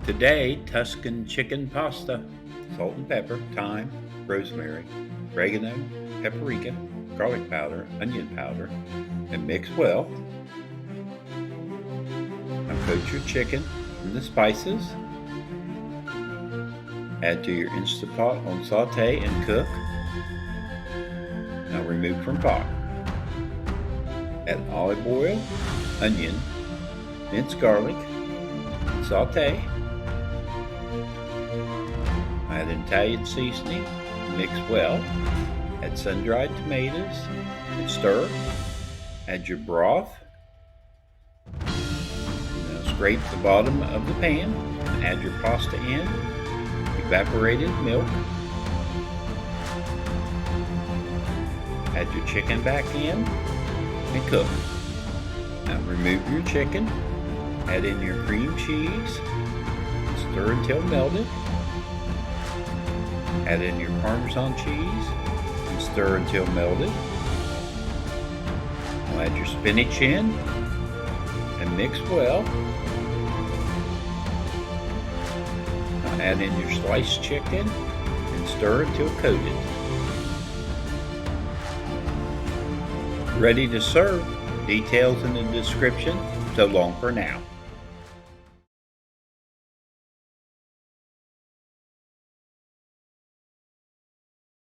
Today, Tuscan chicken pasta, salt and pepper, thyme, rosemary, oregano, paprika, garlic powder, onion powder, and mix well. Now coat your chicken in the spices. Add to your Instant Pot on saute and cook. Now remove from pot. Add olive oil, onion, minced garlic, saute. Add Italian seasoning, mix well. Add sun-dried tomatoes and stir. Add your broth. Now scrape the bottom of the pan and add your pasta in. Evaporated milk. Add your chicken back in and cook. Now remove your chicken. Add in your cream cheese. Stir until melted. Add in your parmesan cheese and stir until melted. Now add your spinach in and mix well. Now add in your sliced chicken and stir until coated. Ready to serve. Details in the description. So long for now.